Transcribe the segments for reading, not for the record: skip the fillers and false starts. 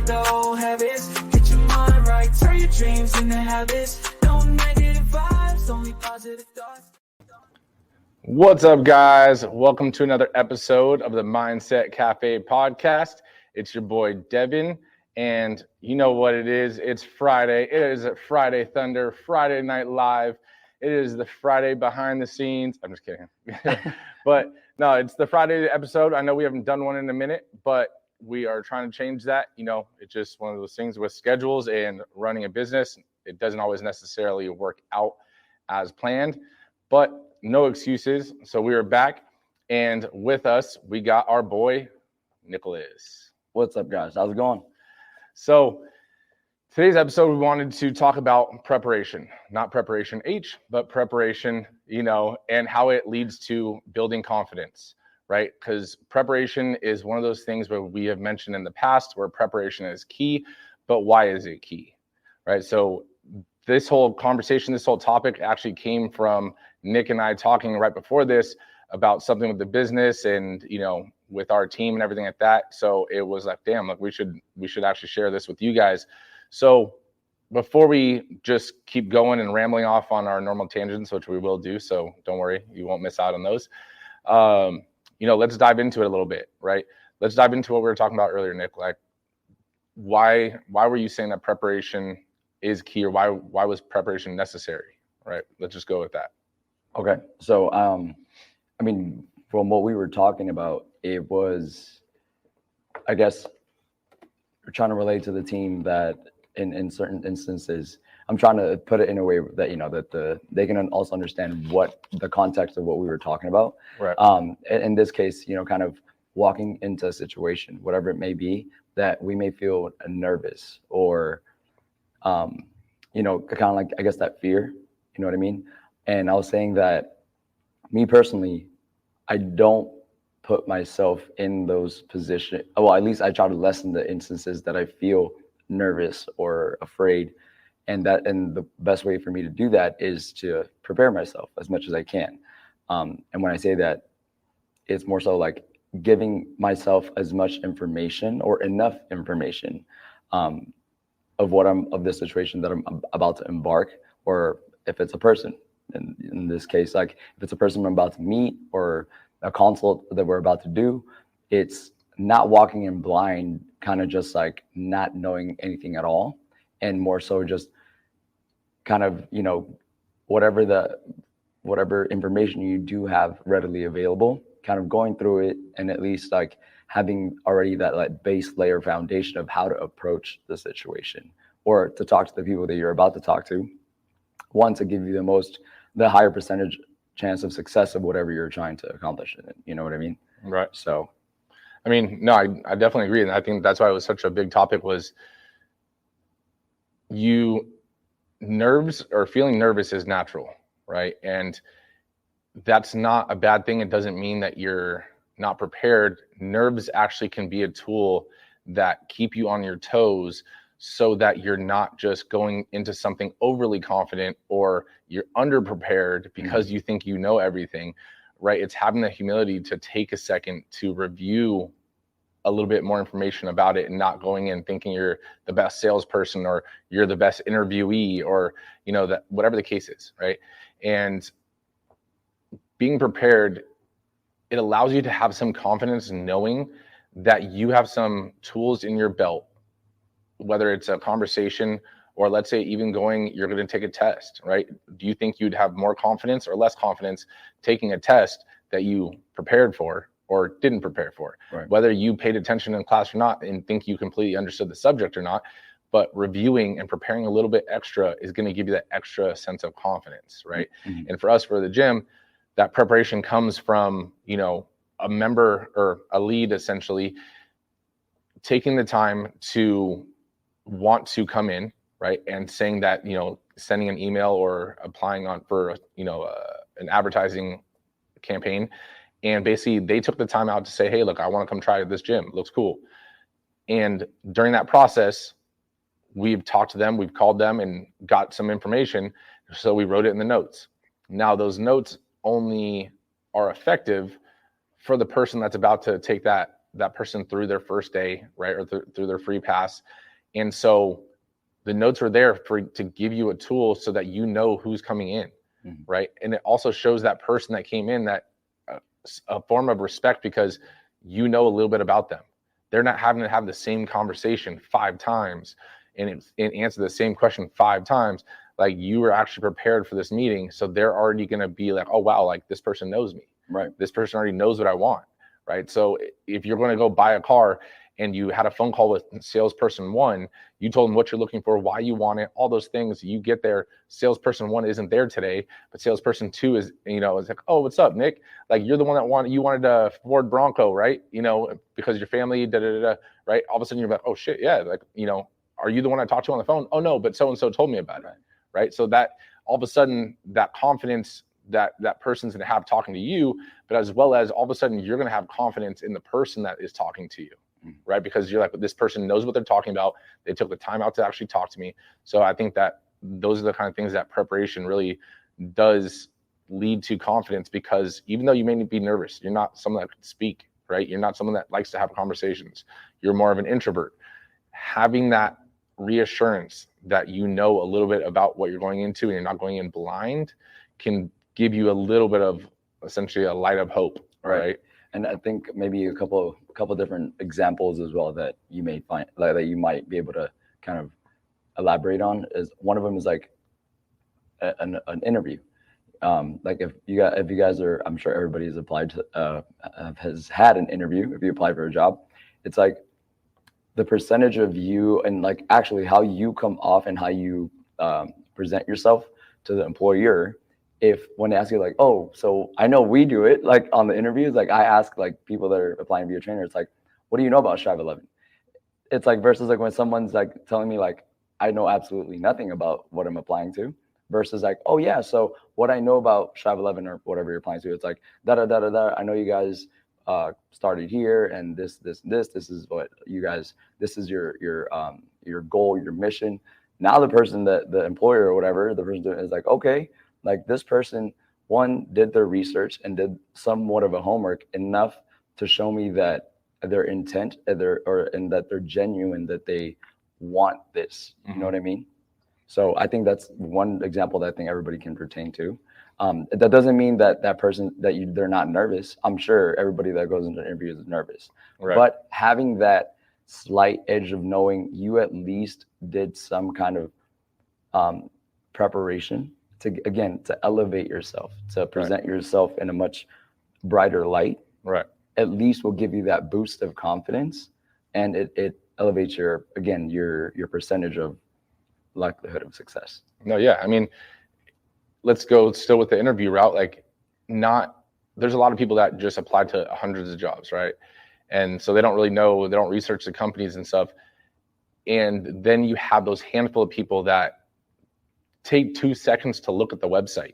break the old habits. Get your mind right, turn your dreams into habits. No negative vibes, only positive thoughts. What's up, guys? Welcome to another episode of the Mindset Cafe podcast. It's your boy Devan, and you know what it is. It's Friday. It is Friday Thunder, Friday Night Live. It is the Friday behind the scenes. I'm just kidding. But no, it's the Friday episode. I know we haven't done one in a minute, but we are trying to change that. You know, it's just one of those things with schedules and running a business. It doesn't always necessarily work out as planned, but no excuses. So we are back, and with us, we got our boy, Nicholas. What's up, guys? How's it going? So today's episode, we wanted to talk about preparation, not preparation H, but preparation, and how it leads to building confidence, right? Because preparation is one of those things where we have mentioned in the past where preparation is key, but why is it key, right? So this whole conversation, this whole topic actually came from Nick and I talking right before this about something with the business and, with our team and everything like that. So it was like, damn, like we should actually share this with you guys. So before we just keep going and rambling off on our normal tangents, which we will do, so don't worry, you won't miss out on those. Let's dive into it a little bit, right? Let's dive into what we were talking about earlier, Nick. Like, why were you saying that preparation is key, or why was preparation necessary, right? Let's just go with that. Okay. So, from what we were talking about, it was, I guess, we're trying to relate to the team that in certain instances, I'm trying to put it in a way that, they can also understand what the context of what we were talking about. Right. In this case, kind of walking into a situation, whatever it may be, that we may feel nervous or, kind of like, I guess, that fear, you know what I mean? And I was saying that me personally, I don't put myself in those positions. Well, at least I try to lessen the instances that I feel nervous or afraid. And the best way for me to do that is to prepare myself as much as I can. And when I say that, it's more so like giving myself as much information or enough information of the situation that I'm about to embark, or if it's a person. In this case, like if it's a person I'm about to meet or a consult that we're about to do, it's not walking in blind, kind of just like not knowing anything at all, and more so just kind of, whatever information you do have readily available, kind of going through it, and at least like having already that like base layer foundation of how to approach the situation or to talk to the people that you're about to talk to. One, to give you the higher percentage chance of success of whatever you're trying to accomplish in it. You know what I mean? Right. So, No, I definitely agree. And I think that's why it was such a big topic, was nerves or feeling nervous is natural, right? And that's not a bad thing. It doesn't mean that you're not prepared. Nerves actually can be a tool that keep you on your toes, so that you're not just going into something overly confident or you're underprepared because you think you know everything, right? It's having the humility to take a second to review a little bit more information about it and not going in thinking you're the best salesperson or you're the best interviewee or, that whatever the case is, right? And being prepared, it allows you to have some confidence in knowing that you have some tools in your belt, whether it's a conversation or let's say even you're going to take a test, right? Do you think you'd have more confidence or less confidence taking a test that you prepared for or didn't prepare for? Right. Whether you paid attention in class or not and think you completely understood the subject or not, but reviewing and preparing a little bit extra is going to give you that extra sense of confidence, right? Mm-hmm. And for us, for the gym, that preparation comes from, a member or a lead essentially taking the time to want to come in, right, and saying that, sending an email or applying for an advertising campaign, and basically they took the time out to say, hey, look, I want to come try this gym, it looks cool. And during that process, we've talked to them, we've called them and got some information, so we wrote it in the notes. Now those notes only are effective for the person that's about to take that that person through their first day, right, or through their free pass. And so the notes are there to give you a tool so that you know who's coming in, right? And it also shows that person that came in that a form of respect, because you know a little bit about them. They're not having to have the same conversation 5 times and answer the same question 5 times. Like, you were actually prepared for this meeting, so they're already going to be like, oh wow, like this person knows me, Right. This person already knows what I want, right? So if you're going to go buy a car and you had a phone call with salesperson 1, you told them what you're looking for, why you want it, all those things. You get there, salesperson 1 isn't there today, but salesperson 2 is, is like, oh, what's up, Nick? Like, you're the one that wanted a Ford Bronco, right? Because your family, right? All of a sudden you're like, oh shit, yeah, like, are you the one I talked to on the phone? Oh no, but so-and-so told me about it, right? So that all of a sudden, that confidence that person's gonna have talking to you, but as well as all of a sudden you're gonna have confidence in the person that is talking to you, right? Because you're like, this person knows what they're talking about. They took the time out to actually talk to me. So I think that those are the kind of things that preparation really does lead to confidence, because even though you may be nervous, you're not someone that can speak, right? You're not someone that likes to have conversations. You're more of an introvert. Having that reassurance that you know a little bit about what you're going into and you're not going in blind can give you a little bit of essentially a light of hope, right? And I think maybe a couple different examples as well that you may find, like, that you might be able to kind of elaborate on. Is one of them is like an interview. Like if you guys are, I'm sure everybody has applied to, has had an interview. If you apply for a job, it's like the percentage of you and like actually how you come off and how you present yourself to the employer. If when they ask you like, oh, so I know we do it like on the interviews, like I ask like people that are applying to be a trainer, it's like, what do you know about Strive 11? It's like versus like when someone's like telling me like, I know absolutely nothing about what I'm applying to, versus like, oh yeah, so what I know about Strive 11 or whatever you're applying to, it's like da da da da da. I know you guys started here and this is what you guys, this is your goal, your mission. Now the person that the employer or whatever, the person is like, okay, like this person, one, did their research and did somewhat of a homework enough to show me that their intent and that they're genuine, that they want this. You know what I mean? So I think that's one example that I think everybody can pertain to. That doesn't mean that person they're not nervous. I'm sure everybody that goes into interviews is nervous, Right. But having that slight edge of knowing you at least did some kind of preparation to elevate yourself, to present yourself in a much brighter light, right, at least will give you that boost of confidence, and it elevates your percentage of likelihood of success. No, yeah, I mean, let's go still with the interview route. Like, there's a lot of people that just apply to hundreds of jobs, right? And so they don't really know, they don't research the companies and stuff. And then you have those handful of people that take 2 seconds to look at the website.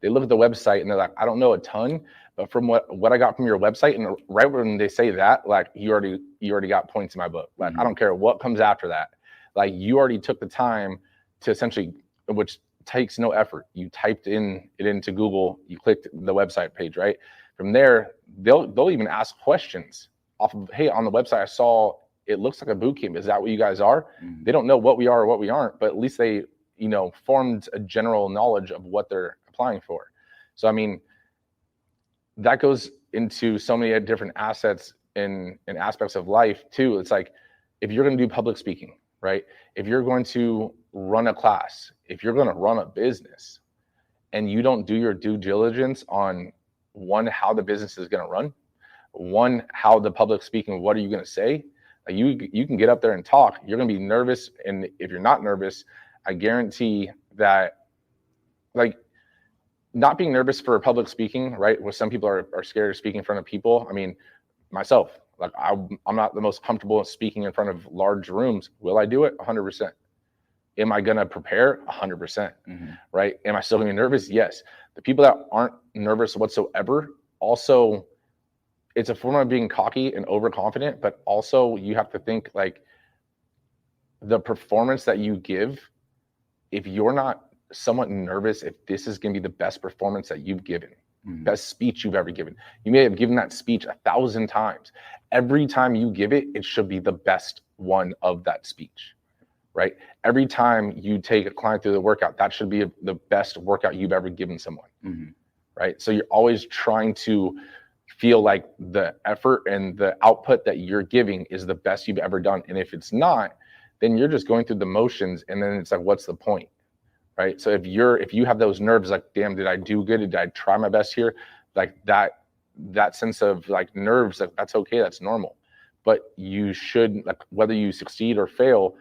They look at the website and they're like, I don't know a ton, but from what I got from your website, and right when they say that, like, you already got points in my book. Like, I don't care what comes after that. Like, you already took the time to essentially, which takes no effort. You typed it into Google, you clicked the website page, right? From there, they'll even ask questions off of, hey, on the website I saw it looks like a boot camp. Is that what you guys are? They don't know what we are or what we aren't, but at least they formed a general knowledge of what they're applying for. So I mean, that goes into so many different assets and aspects of life too. It's like, if you're going to do public speaking, right? If you're going to run a class, if you're going to run a business, and you don't do your due diligence on, one, how the business is going to run, one, how the public speaking, what are you going to say? Like, you can get up there and talk. You're going to be nervous, and if you're not nervous, I guarantee that, like, not being nervous for public speaking, right? Where some people are scared of speaking in front of people. I mean, myself, like, I'm not the most comfortable speaking in front of large rooms. Will I do it? 100%. Am I going to prepare? 100%. Right? Am I still going to be nervous? Yes. The people that aren't nervous whatsoever, also, it's a form of being cocky and overconfident, but also you have to think, like, the performance that you give, if you're not somewhat nervous, if this is going to be the best performance that you've given, best speech you've ever given. You may have given that speech 1,000 times. Every time you give it, it should be the best one of that speech, right? Every time you take a client through the workout, that should be the best workout you've ever given someone, right? So you're always trying to feel like the effort and the output that you're giving is the best you've ever done. And if it's not, then you're just going through the motions, and then it's like, what's the point, right? So if you have those nerves, like, damn, did I do good? Did I try my best here? Like that sense of like nerves, like that's okay, that's normal. But you should, like, whether you succeed or fail,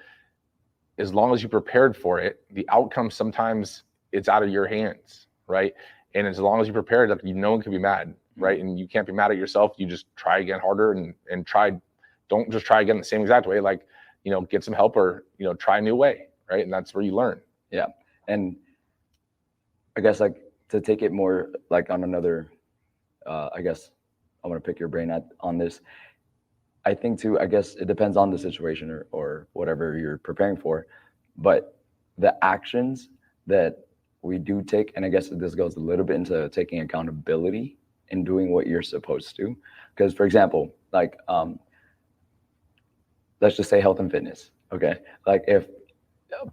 as long as you prepared for it, the outcome sometimes it's out of your hands, right? And as long as you prepared, like, no one can be mad, right? And you can't be mad at yourself. You just try again harder and try. Don't just try again the same exact way. Like, get some help, or try a new way, right? And that's where you learn. Yeah. And I guess, like, to take it more like on another, I guess I want to pick your brain on this. I think too, I guess it depends on the situation or whatever you're preparing for, but the actions that we do take, and I guess this goes a little bit into taking accountability and doing what you're supposed to. Because, for example, like, let's just say health and fitness. Okay. Like, if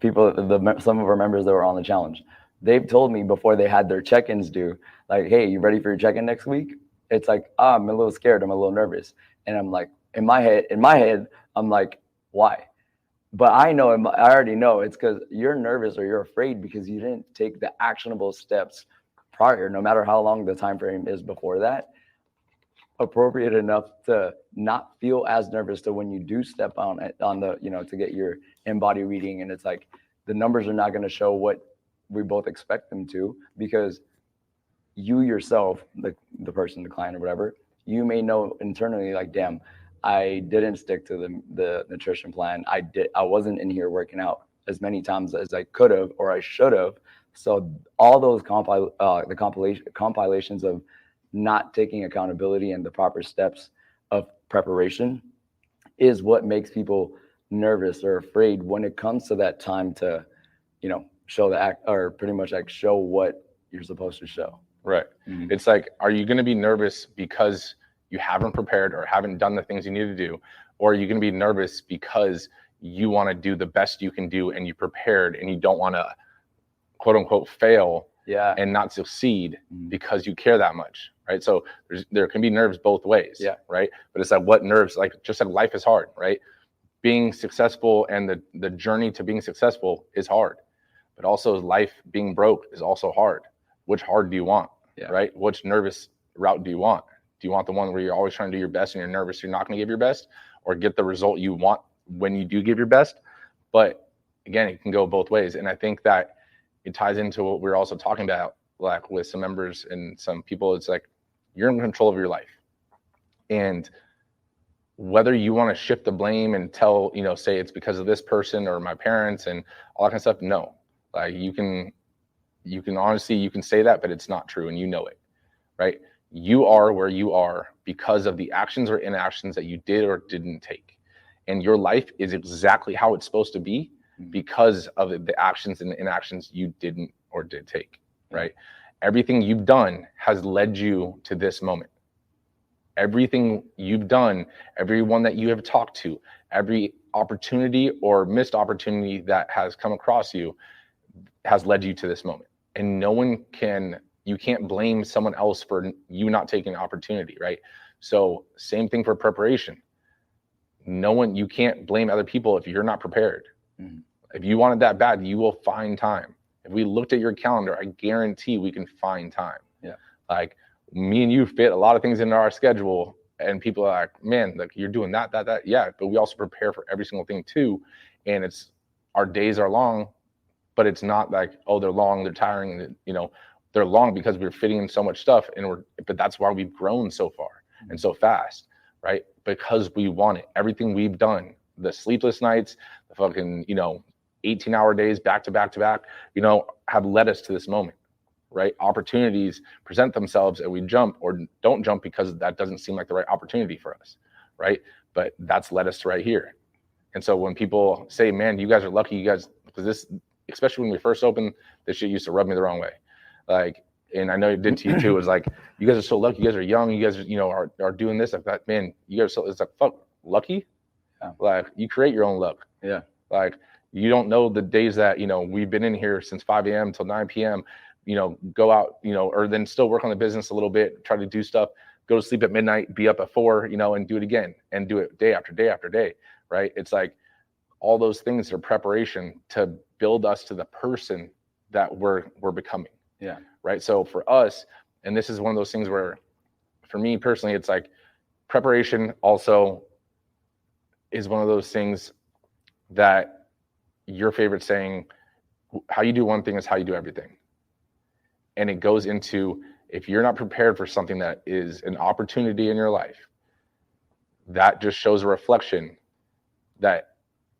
people, some of our members that were on the challenge, they've told me before they had their check-ins due, like, hey, you ready for your check-in next week? It's like, I'm a little scared. I'm a little nervous. And I'm like, in my head, I'm like, why? But I already know it's because you're nervous or you're afraid because you didn't take the actionable steps prior, no matter how long the time frame is before that, appropriate enough to not feel as nervous to when you do step on the, to get your in-body reading. And it's like, the numbers are not going to show what we both expect them to, because you yourself, the person, the client or whatever, you may know internally, like, damn, I didn't stick to the nutrition plan. I wasn't in here working out as many times as I could have or I should have. So all those compilations of not taking accountability and the proper steps of preparation is what makes people nervous or afraid when it comes to that time to, show the act, or pretty much like show what you're supposed to show. Right. It's like, are you going to be nervous because you haven't prepared or haven't done the things you need to do? Or are you going to be nervous because you want to do the best you can do and you prepared and you don't want to, quote unquote, fail and not succeed because you care that much, right? So there can be nerves both ways, right? But it's like, what nerves, like, just like life is hard, right? Being successful and the journey to being successful is hard, but also life being broke is also hard. Which hard do you want, right? Which nervous route do you want? Do you want the one where you're always trying to do your best and you're nervous you're not going to give your best, or get the result you want when you do give your best? But again, it can go both ways. And I think that it ties into what we're also talking about, like with some members and some people. It's like, you're in control of your life. And whether you want to shift the blame and tell, say it's because of this person or my parents and all that kind of stuff, no. Like, you can honestly, you can say that, but it's not true, and you know it, right? You are where you are because of the actions or inactions that you did or didn't take. And your life is exactly how it's supposed to be because of the actions and inactions you didn't or did take, right? Everything you've done has led you to this moment. Everything you've done, everyone that you have talked to, every opportunity or missed opportunity that has come across you has led you to this moment. And you can't blame someone else for you not taking an opportunity, right? So same thing for preparation. You can't blame other people if you're not prepared. If you want it that bad, you will find time. If we looked at your calendar, I guarantee we can find time. Like, me and you fit a lot of things into our schedule, and people are like, man, like, you're doing that. Yeah, but we also prepare for every single thing too. And our days are long, but it's not like, oh, they're long, they're tiring, they're long because we're fitting in so much stuff, but that's why we've grown so far and so fast, right? Because we want it. Everything we've done, the sleepless nights, the fucking, 18-hour days back to back to back, have led us to this moment, right? Opportunities present themselves and we jump or don't jump because that doesn't seem like the right opportunity for us, right? But that's led us to right here. And so when people say, man, you guys are lucky, because this, especially when we first opened, this shit used to rub me the wrong way. Like, and I know it did to you too. It was like, you guys are so lucky. You guys are young. You guys, are doing this. Like that, man. You guys, it's like, fuck, lucky. Yeah. Like, you create your own luck. Yeah. Like, you don't know the days that, we've been in here since 5 a.m. till 9 p.m., go out, or then still work on the business a little bit, try to do stuff, go to sleep at midnight, be up at 4, and do it again, and do it day after day after day, right? It's like all those things are preparation to build us to the person that we're becoming. Yeah. Right. So for us, and this is one of those things where, for me personally, it's like preparation also is one of those things that your favorite saying, how you do one thing is how you do everything. And it goes into, if you're not prepared for something that is an opportunity in your life, that just shows a reflection that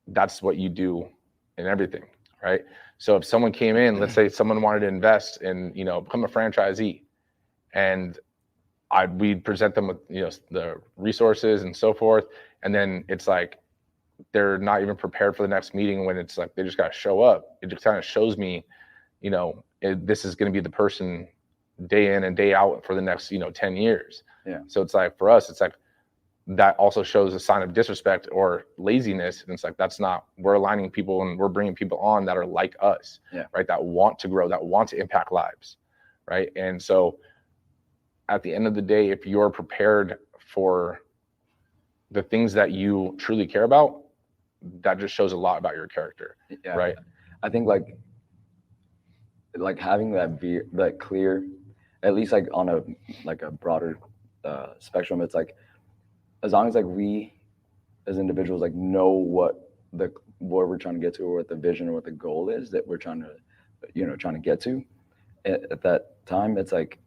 that's what you do in everything, right? So if someone came in, let's say someone wanted to invest in, become a franchisee, and we'd present them with, the resources and so forth. And then it's like, they're not even prepared for the next meeting, when it's like, they just got to show up. It just kind of shows me, this is going to be the person day in and day out for the next, 10 years. Yeah. So it's like, for us, it's like, that also shows a sign of disrespect or laziness. And it's like, that's not, we're aligning people and we're bringing people on that are like us, right? That want to grow, that want to impact lives, right? And so at the end of the day, if you're prepared for the things that you truly care about, that just shows a lot about your character, right? I think like having that clear, at least like on a broader spectrum, it's like, as long as like we as individuals like know what we're trying to get to, or what the vision or what the goal is that we're trying to get to at that time, it's like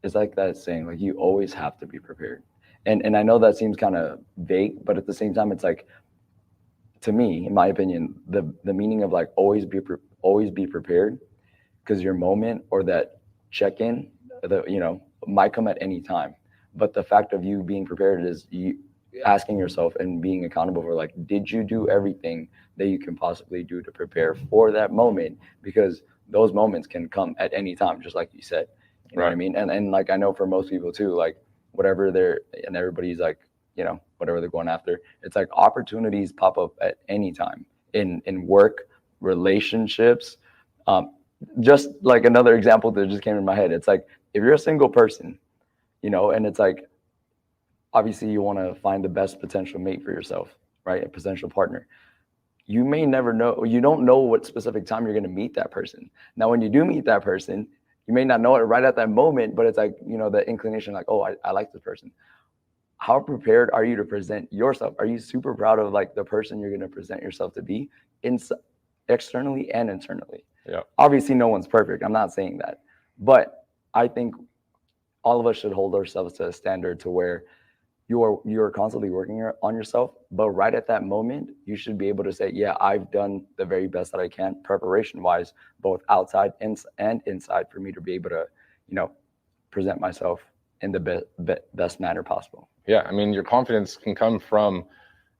that saying, like, you always have to be prepared. And I know that seems kind of vague, but at the same time, it's like, to me, in my opinion, the meaning of like always be prepared, because your moment or that check-in, might come at any time. But the fact of you being prepared is you asking yourself and being accountable for, like, did you do everything that you can possibly do to prepare for that moment? Because those moments can come at any time, just like you said. You know what I mean? And like, I know for most people too, like, whatever and everybody's like, whatever they're going after, it's like opportunities pop up at any time in work, relationships. Just like another example that just came in my head, it's like, if you're a single person, and it's like, obviously you want to find the best potential mate for yourself, right? A potential partner. You may never know, you don't know what specific time you're going to meet that person. Now, when you do meet that person, you may not know it right at that moment, but it's like, the inclination, like, oh, I like this person. How prepared are you to present yourself? Are you super proud of like the person you're going to present yourself to be, externally and internally? Yeah. Obviously, no one's perfect. I'm not saying that, but I think all of us should hold ourselves to a standard to where you're constantly working on yourself, but right at that moment, you should be able to say, yeah, I've done the very best that I can, preparation wise, both outside and inside, for me to be able to, present myself in the best manner possible. Yeah. I mean, your confidence can come from,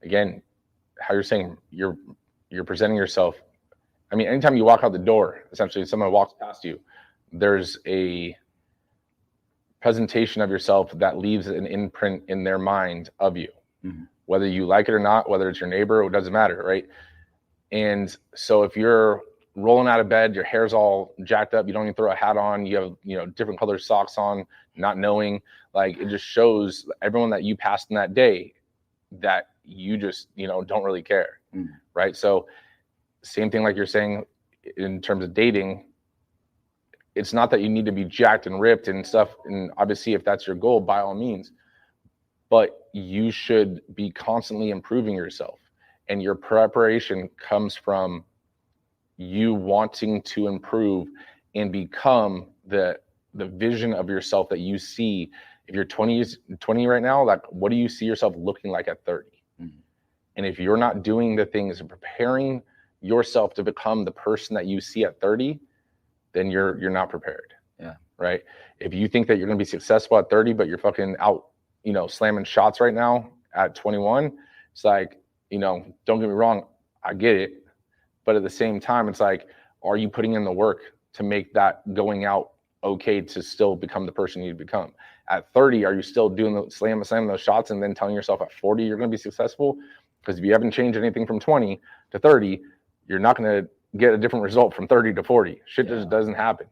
again, how you're saying you're presenting yourself. I mean, anytime you walk out the door, essentially, if someone walks past you, there's a presentation of yourself that leaves an imprint in their mind of you, whether you like it or not, whether it's your neighbor, it doesn't matter, right? And so if you're rolling out of bed, your hair's all jacked up, you don't even throw a hat on, you have different colored socks on, not knowing, like, it just shows everyone that you passed in that day that you just don't really care, right? So same thing, like you're saying in terms of dating, it's not that you need to be jacked and ripped and stuff. And obviously, if that's your goal, by all means, but you should be constantly improving yourself. And your preparation comes from you wanting to improve and become the vision of yourself that you see. If you're 20 right now, like, what do you see yourself looking like at 30? And if you're not doing the things and preparing yourself to become the person that you see at 30, then you're not prepared. Yeah. Right. If you think that you're going to be successful at 30, but you're fucking out, slamming shots right now at 21, it's like, don't get me wrong, I get it. But at the same time, it's like, are you putting in the work to make that going out okay to still become the person you become. At 30, are you still doing slamming those shots and then telling yourself at 40 you're going to be successful? Because if you haven't changed anything from 20 to 30, you're not going to get a different result from 30 to 40. Shit just doesn't happen,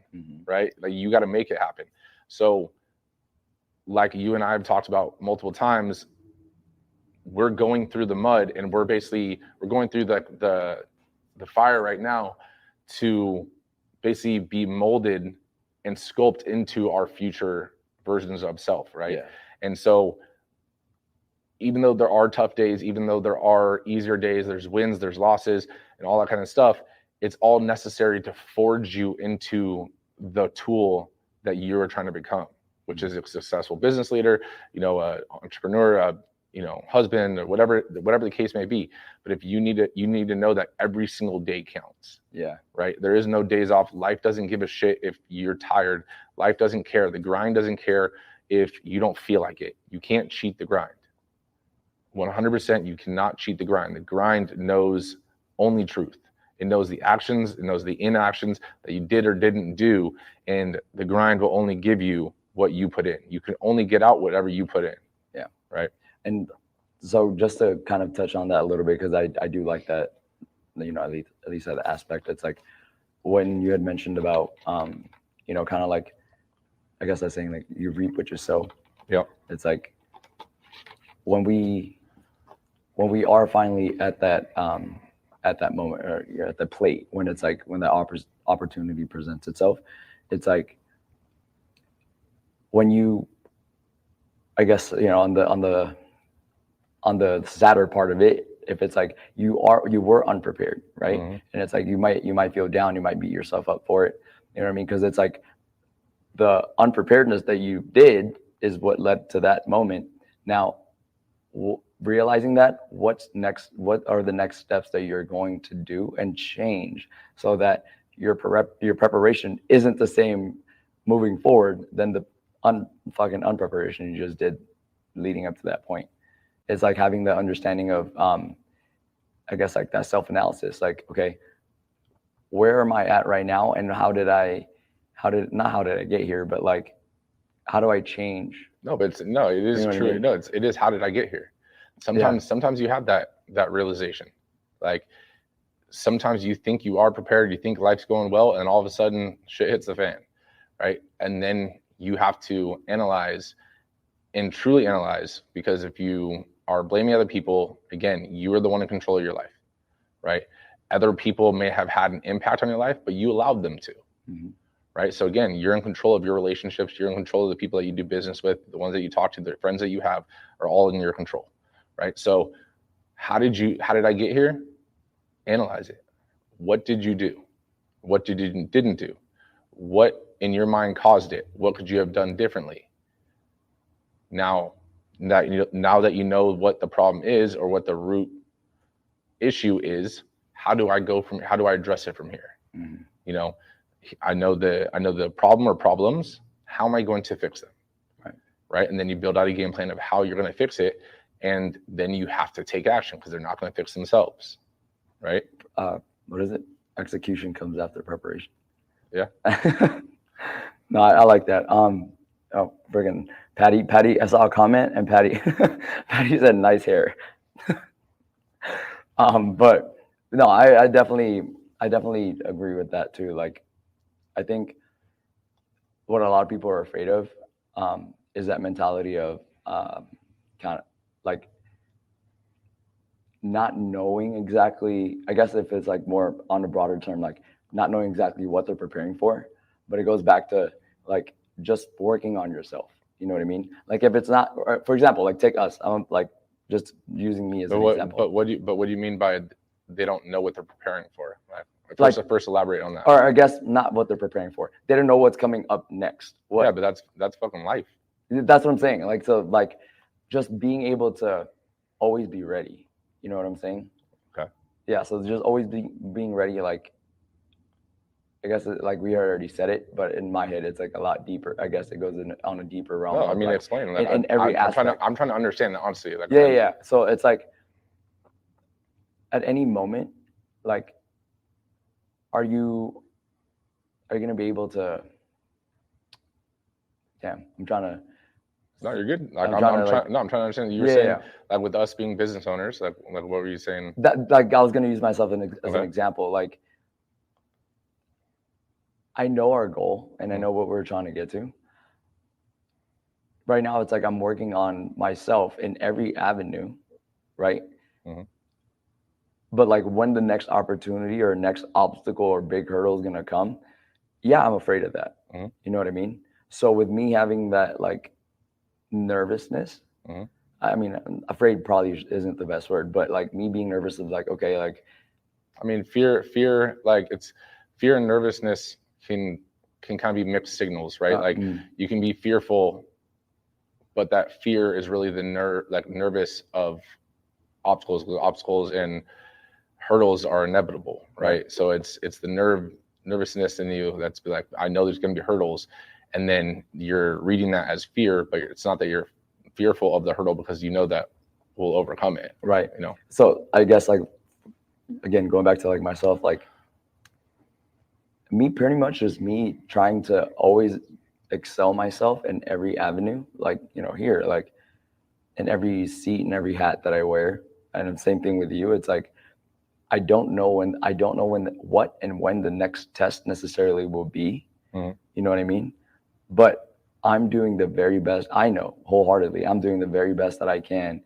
right? Like you got to make it happen. So like you and I have talked about multiple times, we're going through the mud and we're going through the fire right now to basically be molded and sculpt into our future versions of self, right? Yeah. And so even though there are tough days, even though there are easier days, there's wins, there's losses, and all that kind of stuff, it's all necessary to forge you into the tool that you're trying to become, which is a successful business leader, entrepreneur, husband, or whatever the case may be. But if you need to know that every single day counts. Yeah. Right. There is no days off. Life doesn't give a shit if you're tired. Life doesn't care. The grind doesn't care if you don't feel like it. You can't cheat the grind. 100%, you cannot cheat the grind. The grind knows only truth. It knows the actions, it knows the inactions that you did or didn't do, and the grind will only give you what you put in. You can only get out whatever you put in. Yeah. Right. And so just to kind of touch on that a little bit, because I do like that, at least that aspect. It's like when you had mentioned about, kind of like, I guess I was saying like you reap what you sow. Yeah. It's like when we are finally at that moment, or you're at the plate, when it's like when that opportunity presents itself, it's like when you, I guess, on the sadder part of it, if it's like you were unprepared, right? Mm-hmm. And it's like you might feel down, you might beat yourself up for it. You know what I mean? Because it's like the unpreparedness that you did is what led to that moment. Now, realizing that, what's next? What are the next steps that you're going to do and change so that your preparation isn't the same moving forward than the fucking unpreparation you just did leading up to that point? It's like having the understanding of, I guess, like that self-analysis. Like, okay, where am I at right now, and how did I get here, but like, how do I change? No, but it is true. I mean? No, it is. How did I get here? Sometimes you have that realization. Like sometimes you think you are prepared, you think life's going well, and all of a sudden shit hits the fan, right? And then you have to analyze and truly analyze, because if you are blaming other people, again, you are the one in control of your life, right? Other people may have had an impact on your life, but you allowed them to. Mm-hmm. Right. So again, you're in control of your relationships. You're in control of the people that you do business with, the ones that you talk to, the friends that you have are all in your control. Right. So how did I get here? Analyze it. What did you do? What did you didn't do? What in your mind caused it? What could you have done differently? Now that you know what the problem is or what the root issue is, how do I address it from here? Mm-hmm. I know the problem or problems. How am I going to fix them? Right. And then you build out a game plan of how you're going to fix it. And then you have to take action because they're not going to fix themselves. Right. What is it? Execution comes after preparation. Yeah. No, I like that. Friggin' Patty, I saw a comment and Patty said nice hair. But no, I definitely agree with that too. Like, I think what a lot of people are afraid of is that mentality of kind of like not knowing exactly, I guess if it's like more on a broader term, like not knowing exactly what they're preparing for, but it goes back to like just working on yourself. You know what I mean? Like if it's not, for example, like take us, I'm like just using me as an example. But what do you mean by they don't know what they're preparing for? First elaborate on that. Or I guess not what they're preparing for. They don't know what's coming up next. Yeah, but that's fucking life. That's what I'm saying. Like, so like just being able to always be ready. You know what I'm saying? Okay. Yeah. So just always being ready. Like, I guess like we already said it, but in my head, it's like a lot deeper. I guess it goes on a deeper realm. No, I mean, like, explain that. In every aspect. I'm trying to understand that honestly. Like, yeah. So it's like at any moment, like, are you going to be able to Damn, I'm trying to. No, you're good. Like I'm I'm trying to, trying. like- No, I'm trying to understand. You were Yeah, saying yeah. like with us being business owners, like what were you saying? That, like, I was going to use myself as an Okay. example. Like, I know our goal and I know what we're trying to get to. Right now, it's like I'm working on myself in every avenue, right? Mhm. But like when the next opportunity or next obstacle or big hurdle is gonna come, yeah, I'm afraid of that. Mhm. You know what I mean? So with me having that like nervousness, Mhm. I mean, afraid probably isn't the best word, but like me being nervous of like, okay, like, I mean, fear, like it's fear and nervousness can kind of be mixed signals, right? Like you can be fearful, but that fear is really the nervous of obstacles. Obstacles and hurdles are inevitable, right? So it's the nervousness in you that's be like, I know there's going to be hurdles, and then you're reading that as fear, but it's not that you're fearful of the hurdle because you know that we'll overcome it, right. you know? So I guess like, again, going back to like myself, like me pretty much just me trying to always excel myself in every avenue, like, you know, here, like in every seat and every hat that I wear. And the same thing with you. It's like, I don't know when what and when the next test necessarily will be. Mhm. You know what I mean? But I'm doing the very best. I know wholeheartedly I'm doing the very best that I can,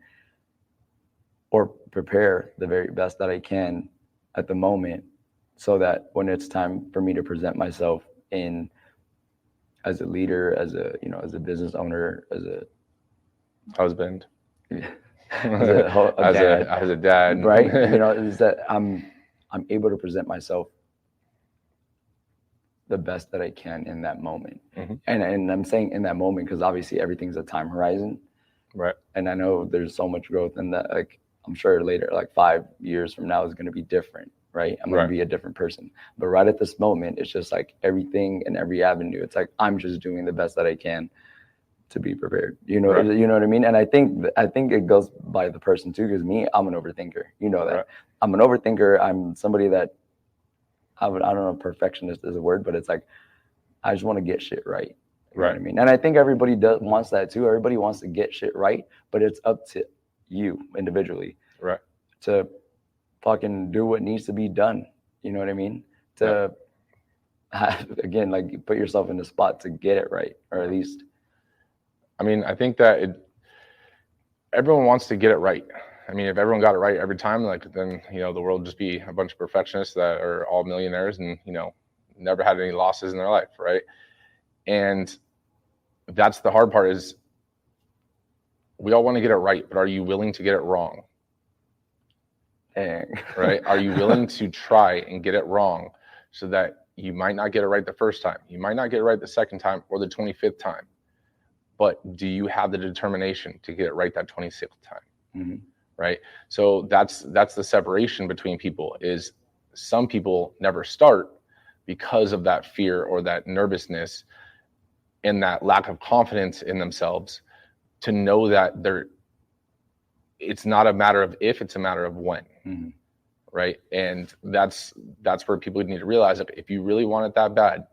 or prepare the very best that I can at the moment, so that when it's time for me to present myself in as a leader, as a, you know, as a business owner, as a Husband, as a dad, as a dad, right? You know, is that I'm able to present myself the best that I can in that moment. Mhm. And I'm saying in that moment because obviously everything's a time horizon, right? and I know there's so much growth in that. Like I'm sure later, like 5 years from now, is going to be different, right? I'm going to be a different person. But right at this moment, it's just like everything and every avenue. It's like I'm just doing the best that I can to be prepared. You know, you know what I mean? And I think it goes by the person too. Because me, I'm an overthinker. You know that. Right. I'm an overthinker. I'm somebody that I don't know, perfectionist is a word, but it's like I just want to get shit right. You know what I mean? And I think everybody wants that too. Everybody wants to get shit right, but it's up to you individually, Right? to fucking do what needs to be done. You know what I mean? To again, like put yourself in the spot to get it right, or at least. I mean, I think that everyone wants to get it right. I mean, if everyone got it right every time, like then, you know, the world would just be a bunch of perfectionists that are all millionaires and, you know, never had any losses in their life, right? And that's the hard part, is we all want to get it right, but are you willing to get it wrong? Dang. Right? Are you willing to try and get it wrong, so that you might not get it right the first time, you might not get it right the second time or the 25th time, but do you have the determination to get it right that 26th time? Mm-hmm. Right? So that's the separation between people, is some people never start because of that fear or that nervousness and that lack of confidence in themselves, to know that it's not a matter of if, it's a matter of when. Mm-hmm. Right? And that's where people need to realize that if you really want it that bad,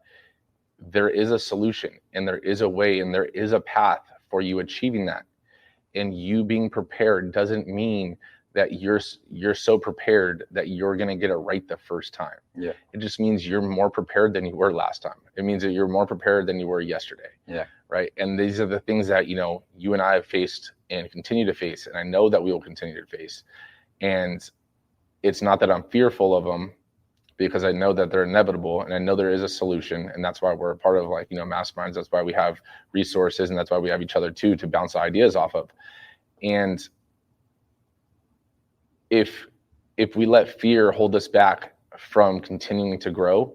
there is a solution and there is a way and there is a path for you achieving that. And you being prepared doesn't mean that you're so prepared that you're going to get it right the first time. Yeah. It just means you're more prepared than you were last time. It means that you're more prepared than you were yesterday. Yeah. Right? And these are the things that, you know, you and I have faced and continue to face, and I know that we will continue to face. And it's not that I'm fearful of them, because I know that they're inevitable and I know there is a solution. And that's why we're a part of, like, you know, masterminds. That's why we have resources, and that's why we have each other too, to bounce ideas off of. And if we let fear hold us back from continuing to grow,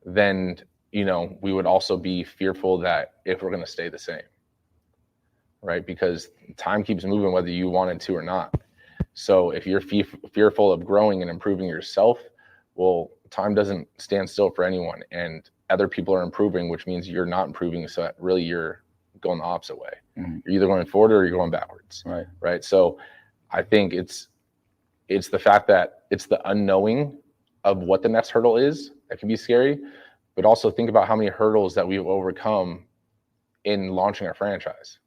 then, you know, we would also be fearful that if we're going to stay the same, right? Because time keeps moving whether you want it to or not. So if you're fearful of growing and improving yourself, well, time doesn't stand still for anyone, and other people are improving, which means you're not improving. So really you're going the opposite way. Mm-hmm. You're either going forward or you're going backwards. Right. Right. So I think it's the fact that it's the unknowing of what the next hurdle is that can be scary, but also think about how many hurdles that we've overcome in launching a franchise.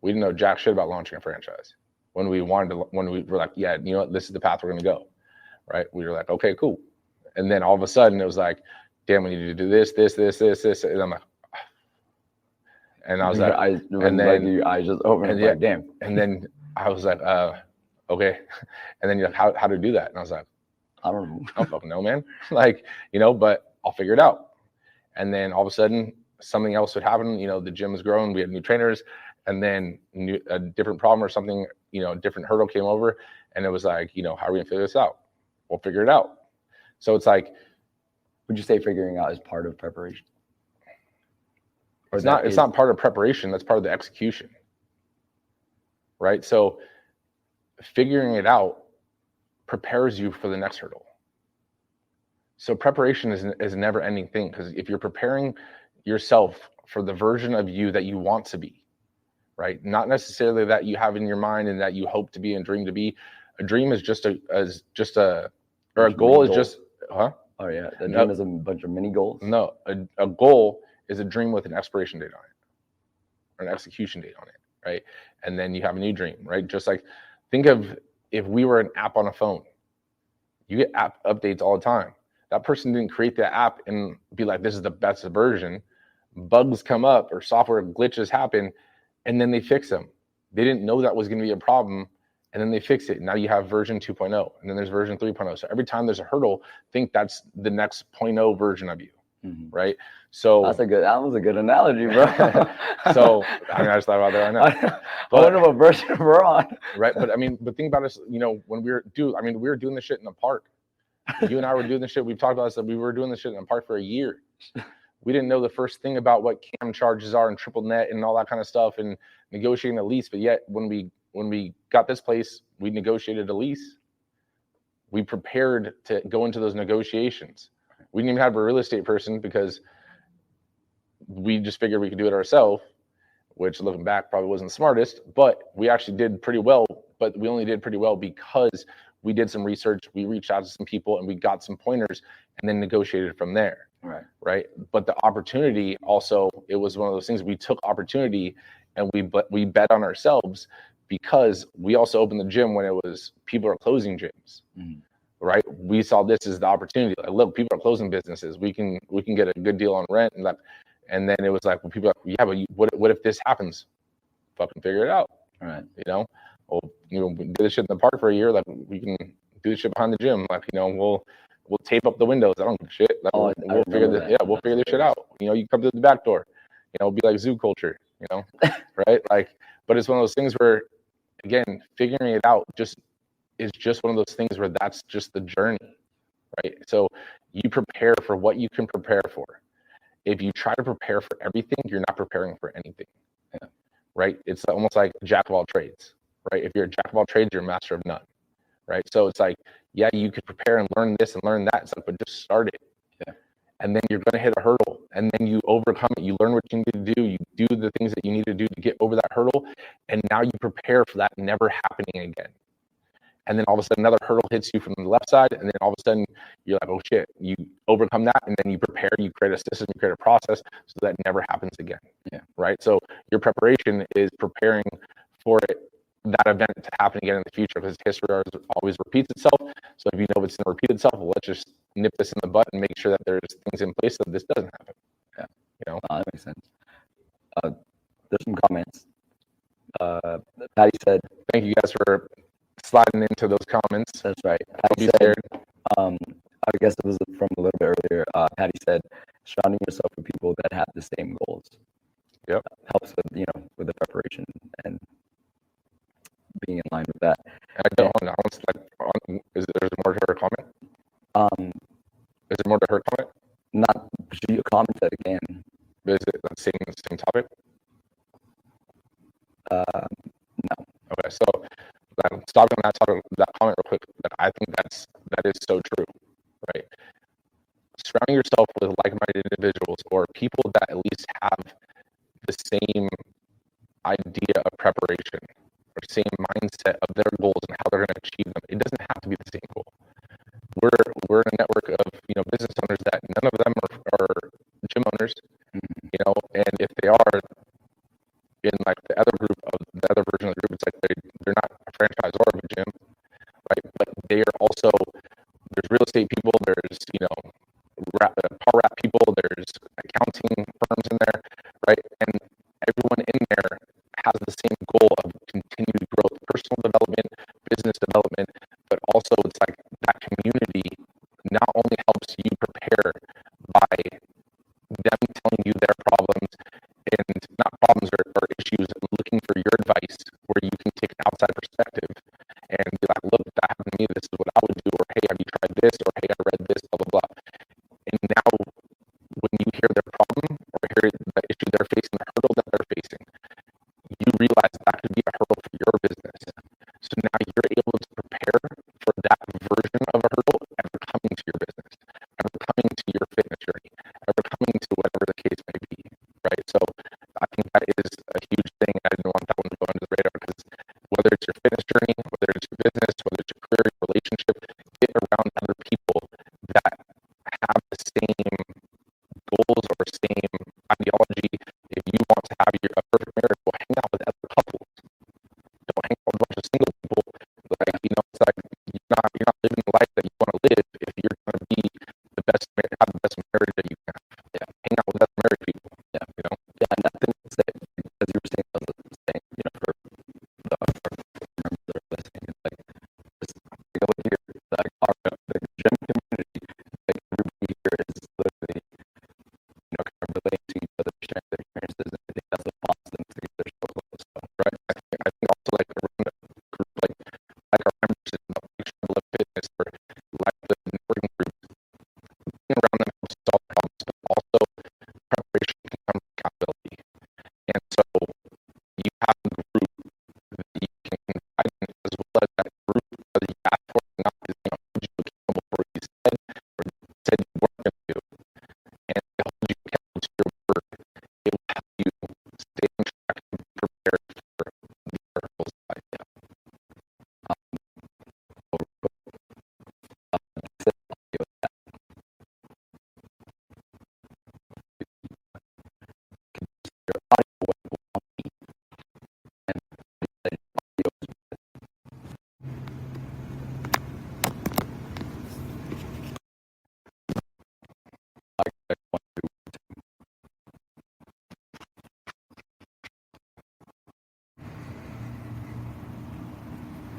We didn't know jack shit about launching a franchise. When we were like, yeah, you know what, this is the path we're going to go, right? We were like, okay, cool. And then all of a sudden it was like, damn, we need to do this. And I'm like, and I was like, and then your eyes just open. And, yeah, like, damn. And then I was like, okay. And then you're like, how to do that? And I was like, I don't fucking know, man. Like, you know, but I'll figure it out. And then all of a sudden something else would happen. You know, the gym was growing. We had new trainers, and then a different problem or something, you know, a different hurdle came over, and it was like, you know, how are we gonna figure this out? We'll figure it out. So it's like, would you say figuring out is part of preparation? It's not part of preparation. That's part of the execution, right? So figuring it out prepares you for the next hurdle. So preparation is a never-ending thing, because if you're preparing yourself for the version of you that you want to be, right? Not necessarily that you have in your mind and that you hope to be and dream to be. A dream is just a goal is just, huh? Oh yeah, the dream is a bunch of mini goals. No, a goal is a dream with an expiration date on it, or an execution date on it, right? And then you have a new dream, right? Just like, think of if we were an app on a phone. You get app updates all the time. That person didn't create the app and be like, this is the best version. Bugs come up or software glitches happen, and then they fix them. They didn't know that was going to be a problem, and then they fix it. Now you have version 2.0, and then there's version 3.0. So every time there's a hurdle, think that's the next 0.0 version of you, right? So that was a good analogy, bro. So I mean, I just thought about that right now. But, I wonder what version we're on. Right, but I mean, but think about us. You know, when we were doing this shit in the park. You and I were doing this shit. We've talked about this, that we were doing this shit in the park for a year. We didn't know the first thing about what cam charges are and triple net and all that kind of stuff, and negotiating a lease. But yet when we got this place, we negotiated a lease. We prepared to go into those negotiations. We didn't even have a real estate person because we just figured we could do it ourselves, which looking back probably wasn't the smartest, but we actually did pretty well. But we only did pretty well because we did some research, we reached out to some people, and we got some pointers, and then negotiated from there. Right. But the opportunity also, it was one of those things, we took opportunity and we bet on ourselves, because we also opened the gym when it was people are closing gyms. Right. We saw this as the opportunity. Like, look, people are closing businesses. We can get a good deal on rent, and then it was like, well, people are like, yeah, but what if this happens? Fucking figure it out. Right. You know, well, you know, we did this shit in the park for a year. Like, we can do this shit behind the gym. Like, you know, we'll tape up the windows. I don't give a shit. Like, we'll figure this shit out. You know, you come to the back door. You know, it'll be like zoo culture. You know, right? Like, but it's one of those things where, again, figuring it out is just one of those things where that's just the journey, right? So you prepare for what you can prepare for. If you try to prepare for everything, you're not preparing for anything. Yeah. Right? It's almost like jack of all trades. Right? If you're a jack of all trades, you're a master of none, right? So it's like, yeah, you could prepare and learn this and learn that. It's like, but just start it. Yeah. And then you're going to hit a hurdle, and then you overcome it. You learn what you need to do. You do the things that you need to do to get over that hurdle. And now you prepare for that never happening again. And then all of a sudden another hurdle hits you from the left side. And then all of a sudden you're like, oh shit, you overcome that. And then you prepare, you create a system, you create a process so that never happens again. Yeah. Right. So your preparation is preparing for that event to happen again in the future, because history always repeats itself. So if you know it's going to repeat itself, well, let's just nip this in the butt and make sure that there's things in place so this doesn't happen. Yeah. You know, that makes sense. There's some comments. Patty said, thank you guys for sliding into those comments. That's right. Patty said, I guess it was from a little bit earlier. Patty said, surrounding yourself with people that have the same goals. Yep. Helps with, with the preparation and being in line with that. I don't know. Is there more to her comment? Is there more to her comment? Not, she commented again. Is it the same topic? No. Okay, so stopping on that comment real quick. I think that is so true, right? Surrounding yourself with like-minded individuals or people that at least have the same idea of preparation or same mindset of their goals and how they're going to achieve them. It doesn't have to be the same goal. We're in a network of business owners that none of them are gym owners, and if they are, people, there's, power rap people, there's accounting firms in there, right? And everyone in there has the same goal of continued growth, personal development, business development, but also it's like that community not only helps you prepare by them telling you their problems and not problems or issues, looking for your advice where you can take an outside perspective and be like, look, that happened to me, this is what I would do, or hey, have you tried this, or hey, I read this, blah, blah, blah. And now when you hear their problem or hear the issue they're facing, the hurdle that they're facing, you realize that could be a hurdle for your business. So now you're able to prepare for that version of a hurdle ever coming to your business, ever coming to your fitness journey, ever coming to whatever the case may be, right? So I think that is a huge thing. I didn't want that one to go under the radar because whether it's your fitness journey, whether it's your business, whether it's your career, your relationship, get around other people that have the same goals or same ideology. If you want to have a perfect marriage, well, hang out with other couples. Don't hang out with a bunch of single people. Like, it's like you're not living the life that you want to live if you're going to be the best, have the best marriage that you can have. Yeah, hang out with other married people. Yeah, Yeah, and I think that, as you were saying, for the members that are listening, it's like just over here, like the gym community, like everybody here is literally kind of relating to each other, sharing their experiences, and I think that's what bonds them together so close. So, right? I think also like around a group like our members in the actionable fitness or like the networking groups, being around them helps solve problems, but also preparation can come from accountability. And so you have a group that you can confide in, as well as that group, whether you ask for it or not, is going to hold you accountable for what you said or said you weren't going to do. And it holds you accountable to your word. It will help you stay on track and be prepared for the articles.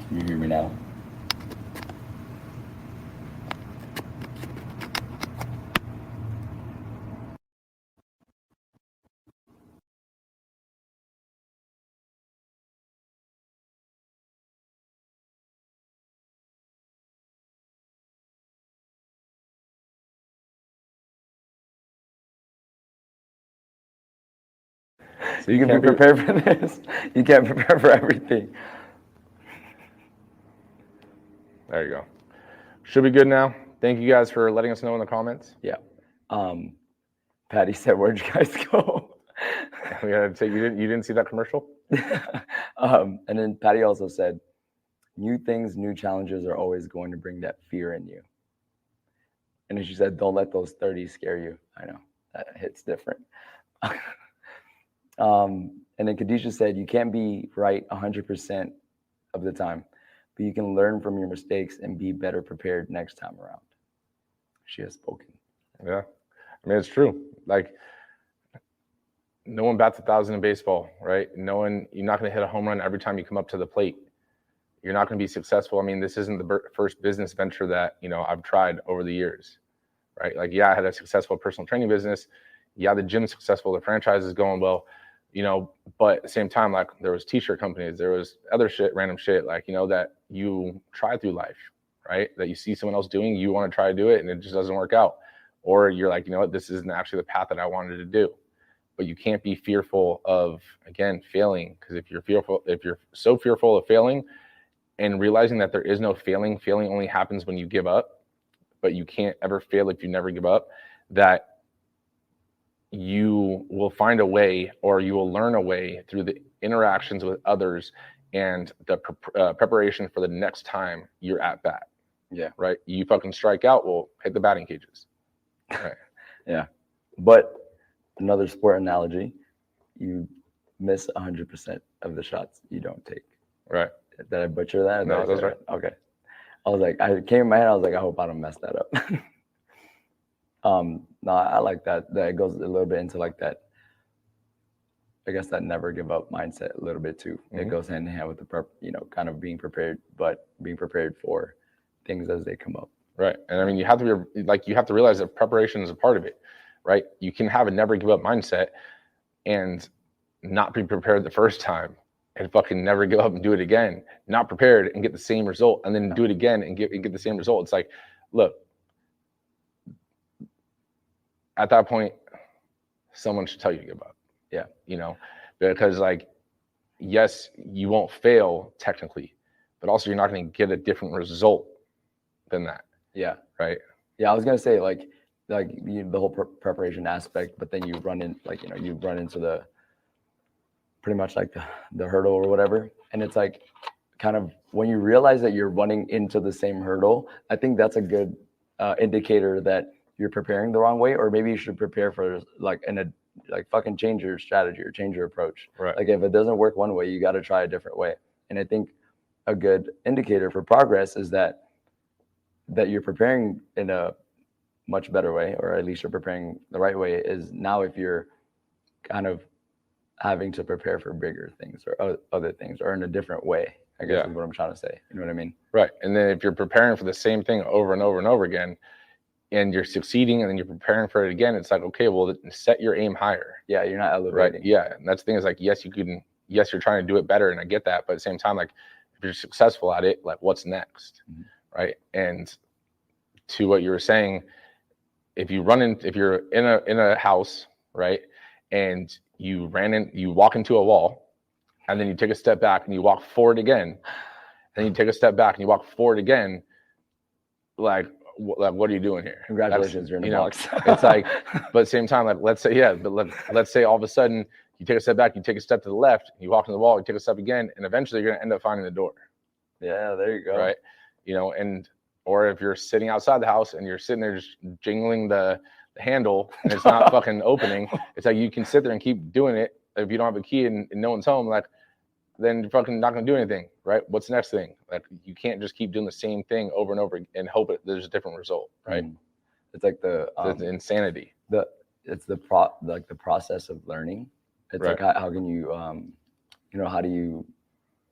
Can you hear me now? So you can be prepared for this. You can't prepare for everything. There you go. Should be good now. Thank you guys for letting us know in the comments. Yeah. Patty said, "Where'd you guys go?" We had to say you didn't see that commercial. And then Patty also said, "New things, new challenges are always going to bring that fear in you." And then she said, "Don't let those 30s scare you." I know that hits different. And then Khadijah said, "You can't be right 100% of the time, but you can learn from your mistakes and be better prepared next time around." She has spoken. Yeah. I mean, it's true. Like, no one bats 1,000 in baseball, right? You're not going to hit a home run every time you come up to the plate. You're not going to be successful. I mean, this isn't the first business venture that, I've tried over the years, right? Like, yeah, I had a successful personal training business. Yeah, the gym's successful. The franchise is going well, but at the same time, like, there was t-shirt companies, there was other shit, random shit, like, that you try through life, right? That you see someone else doing, you want to try to do it and it just doesn't work out. Or you're like, this isn't actually the path that I wanted to do. But you can't be fearful of, again, failing. Because if you're so fearful of failing and realizing that there is no failing only happens when you give up, but you can't ever fail if you never give up, that you will find a way, or you will learn a way through the interactions with others and the preparation for the next time you're at bat. Yeah. Right. You fucking strike out, well, hit the batting cages. Right. Yeah. But another sport analogy, you miss 100% of the shots you don't take. Right. Did I butcher that? No, that's right. Okay. I was like, I came in my head, I was like, I hope I don't mess that up. No, I like that. That it goes a little bit into like that, I guess that never give up mindset a little bit too. It goes hand in hand with the kind of being prepared, but being prepared for things as they come up. Right. And I mean, you have to be like, you have to realize that preparation is a part of it, right? You can have a never give up mindset and not be prepared the first time and fucking never give up and do it again, not prepared and get the same result, and then do it again and get the same result. It's like, look, at that point, someone should tell you to give up. Yeah. You know, because like, yes, you won't fail technically, but also you're not going to get a different result than that. Yeah. Right. Yeah. I was going to say like the whole preparation aspect, but then you run into the pretty much like the hurdle or whatever. And it's like kind of when you realize that you're running into the same hurdle, I think that's a good indicator that you're preparing the wrong way, or maybe you should prepare for like fucking change your strategy or change your approach. Right. Like if it doesn't work one way, you got to try a different way. And I think a good indicator for progress is that you're preparing in a much better way, or at least you're preparing the right way, is now if you're kind of having to prepare for bigger things or other things, or in a different way, I guess is what I'm trying to say. You know what I mean? Right. And then if you're preparing for the same thing over and over and over again, and you're succeeding, and then you're preparing for it again, it's like, okay, well, set your aim higher. Yeah, you're not elevating. Right. Yeah. And that's the thing is like, yes, you're trying to do it better, and I get that, but at the same time, like if you're successful at it, like what's next? Right. And to what you were saying, if you're in a house, right, and you walk into a wall, and then you take a step back and you walk forward again, and you take a step back and you walk forward again, like what are you doing here? Congratulations, you're in the box. It's like, but at the same time, like let's say all of a sudden you take a step back, you take a step to the left, you walk into the wall, you take a step again, and eventually you're gonna end up finding the door. Yeah, there you go. Right. Or if you're sitting outside the house and you're sitting there just jingling the handle and it's not fucking opening, it's like you can sit there and keep doing it. If you don't have a key and no one's home, like then you're fucking not gonna do anything, right? What's the next thing? Like you can't just keep doing the same thing over and over and hope there's a different result, right? It's like the insanity. It's the process of learning. It's right. Like how can you how do you,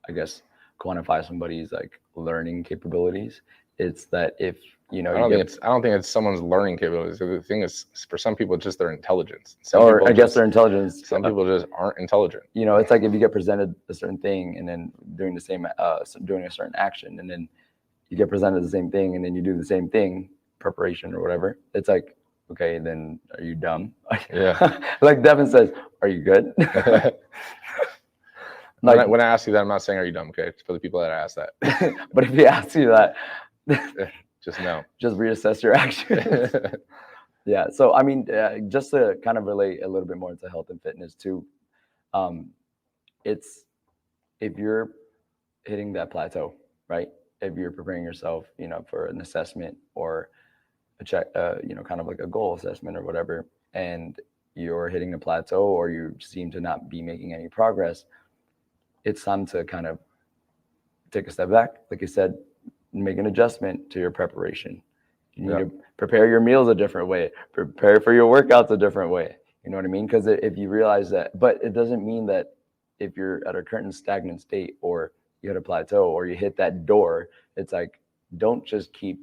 I guess, quantify somebody's like learning capabilities? It's that if I don't think it's someone's learning capabilities. The thing is, for some people, it's just their intelligence. Their intelligence. Some people just aren't intelligent. It's like if you get presented a certain thing and then doing the same, doing a certain action, and then you get presented the same thing and then you do the same thing, preparation or whatever. It's like, okay, then are you dumb? Yeah. Like Devan says, are you good? Like, when I ask you that, I'm not saying are you dumb, okay? It's for the people that ask that. But if he asks you that, just know. Just reassess your actions. Yeah. So, I mean, just to kind of relate a little bit more to health and fitness too, it's if you're hitting that plateau, right? If you're preparing yourself, for an assessment or a check, kind of like a goal assessment or whatever, and you're hitting a plateau or you seem to not be making any progress, it's time to kind of take a step back. Like you said, make an adjustment to your preparation. You need to prepare your meals a different way, prepare for your workouts a different way. You know what I mean? Because if you realize that, but it doesn't mean that if you're at a current stagnant state or you hit a plateau or you hit that door, it's like, don't just keep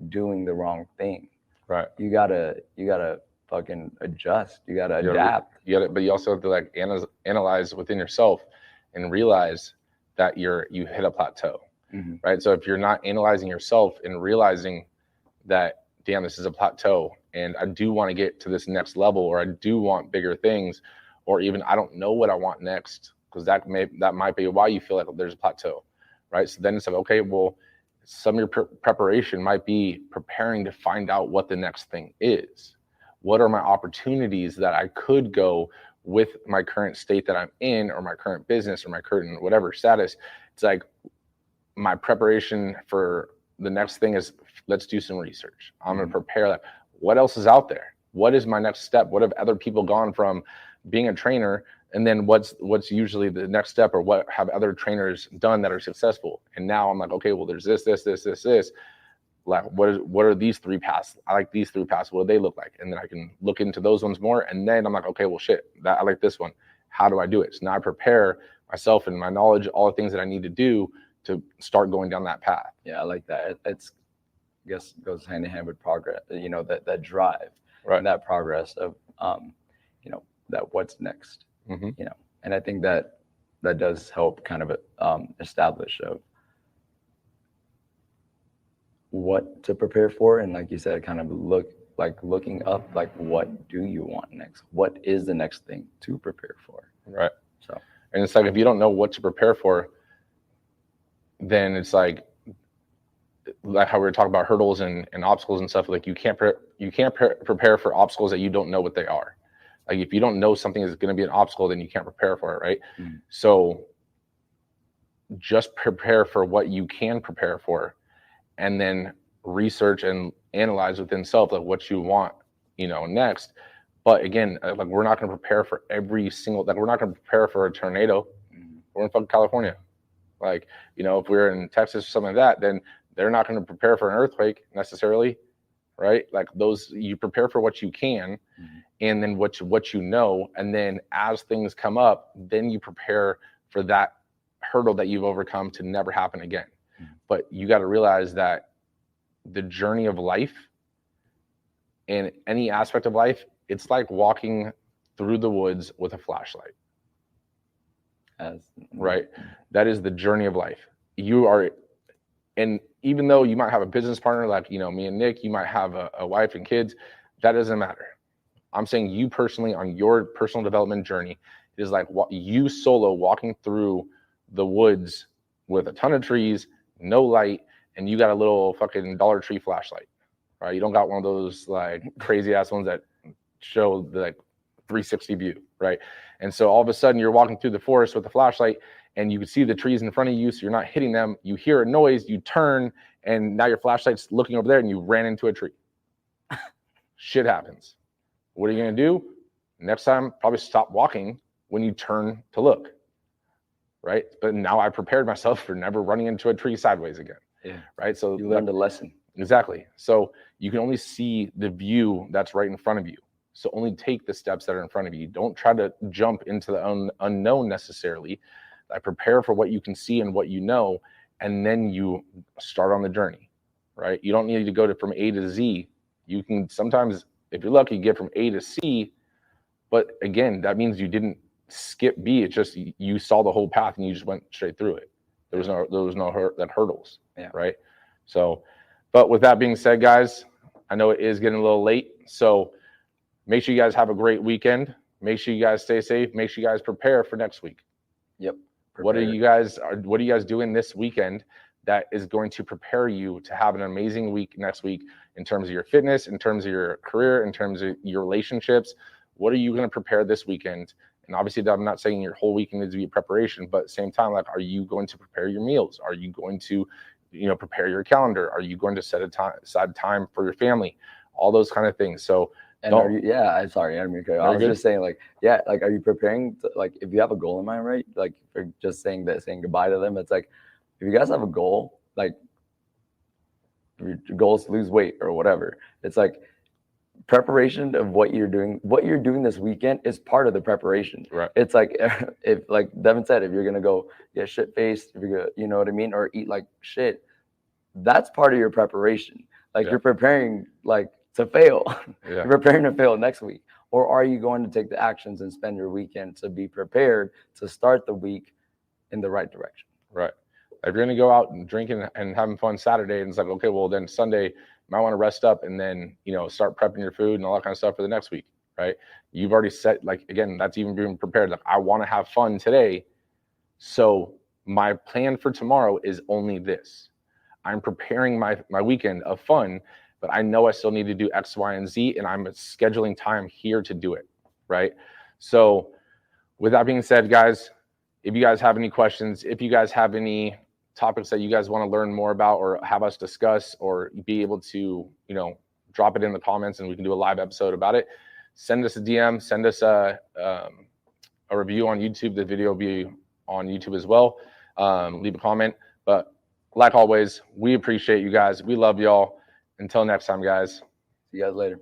doing the wrong thing. Right. You gotta fucking adjust. You gotta adapt. But you also have to like analyze within yourself and realize that you hit a plateau. Right. So if you're not analyzing yourself and realizing that, damn, this is a plateau and I do want to get to this next level, or I do want bigger things, or even I don't know what I want next, because that might be why you feel like there's a plateau. Right. So then it's like, okay, well, some of your preparation might be preparing to find out what the next thing is. What are my opportunities that I could go with my current state that I'm in, or my current business, or my current whatever status? It's like, my preparation for the next thing is, let's do some research. I'm going to prepare that. What else is out there? What is my next step? What have other people gone from being a trainer And then what's usually the next step, or what have other trainers done that are successful? And now I'm like, okay, well, there's this. Like, what are these 3 paths? I like these 3 paths. What do they look like? And then I can look into those ones more. And then I'm like, okay, well, shit, I like this one. How do I do it? So now I prepare myself and my knowledge, all the things that I need to do to start going down that path. Yeah, I like that. It's, I guess, goes hand in hand with progress. That drive, Right. And that progress of, that what's next. Mm-hmm. And I think that does help kind of establish of what to prepare for, and like you said, kind of looking up, like, what do you want next? What is the next thing to prepare for? Right. So, and it's like, if you don't know what to prepare for, then it's like how we were talking about hurdles and obstacles and stuff. Like, you can't prepare for obstacles that you don't know what they are. Like, if you don't know something is going to be an obstacle, then you can't prepare for it, right? Mm-hmm. So just prepare for what you can prepare for, and then research and analyze within self, like, what you want, next. But again, like, we're not going to prepare for every single, like, we're not going to prepare for a tornado. Mm-hmm. We're in fucking California. Like, if we're in Texas or something like that, then they're not going to prepare for an earthquake necessarily, right? Like, those, you prepare for what you can, mm-hmm. and then what you know, and then as things come up, then you prepare for that hurdle that you've overcome to never happen again. Mm-hmm. But you got to realize that the journey of life, in any aspect of life, it's like walking through the woods with a flashlight. Right? That is the journey of life. You are, and even though you might have a business partner, like, me and Nick, you might have a wife and kids, that doesn't matter. I'm saying you personally, on your personal development journey, it is like you solo walking through the woods with a ton of trees, no light, and you got a little fucking Dollar Tree flashlight, right? You don't got one of those like crazy ass ones that show the like 360 view, right? And so all of a sudden you're walking through the forest with a flashlight, and you can see the trees in front of you, so you're not hitting them. You hear a noise, you turn, and now your flashlight's looking over there, and you ran into a tree. Shit happens. What are you gonna do? Next time, probably stop walking when you turn to look, right? But now I prepared myself for never running into a tree sideways again. Yeah. Right. So you learned a lesson. Exactly. So you can only see the view that's right in front of you. So only take the steps that are in front of you. Don't try to jump into the unknown necessarily. I prepare for what you can see and what you know, and then you start on the journey, right? You don't need to go from A to Z. You can sometimes, if you're lucky, get from A to C. But again, that means you didn't skip B. It's just you saw the whole path and you just went straight through it. There was no hurdles, yeah. Right? So, but with that being said, guys, I know it is getting a little late. So make sure you guys have a great weekend. Make sure you guys stay safe. Make sure you guys prepare for next week. Yep. Prepare. What are you guys doing this weekend that is going to prepare you to have an amazing week next week in terms of your fitness, in terms of your career, in terms of your relationships? What are you going to prepare this weekend? And obviously, I'm not saying your whole weekend needs to be preparation, but at the same time, like, are you going to prepare your meals? Are you going to, prepare your calendar? Are you going to set aside time for your family? All those kind of things. So, and are you, I'm sorry, I was just saying, like, are you preparing to, like, if you have a goal in mind, right? Like, if you're just saying goodbye to them, it's like, if you guys have a goal, like, your goal is to lose weight or whatever, it's like, preparation of what you're doing this weekend is part of the preparation. Right. It's like, if, like Devan said, if you're gonna go get shit faced, if you're gonna, you know what I mean, or eat like shit, that's part of your preparation. Like, you're preparing, like, to fail. You're preparing to fail next week. Or are you going to take the actions and spend your weekend to be prepared to start the week in the right direction? Right. If you're gonna go out and drinking and having fun Saturday, and it's like, okay, well, then Sunday you might want to rest up and then, start prepping your food and all that kind of stuff for the next week, right? You've already set, like, again, that's even being prepared. Like, I want to have fun today, so my plan for tomorrow is only this. I'm preparing my weekend of fun, but I know I still need to do X, Y, and Z, and I'm scheduling time here to do it, right? So with that being said, guys, if you guys have any questions, if you guys have any topics that you guys want to learn more about or have us discuss or be able to, drop it in the comments and we can do a live episode about it, send us a DM, send us a a review on YouTube. The video will be on YouTube as well. Leave a comment. But like always, we appreciate you guys. We love y'all. Until next time, guys. See you guys later.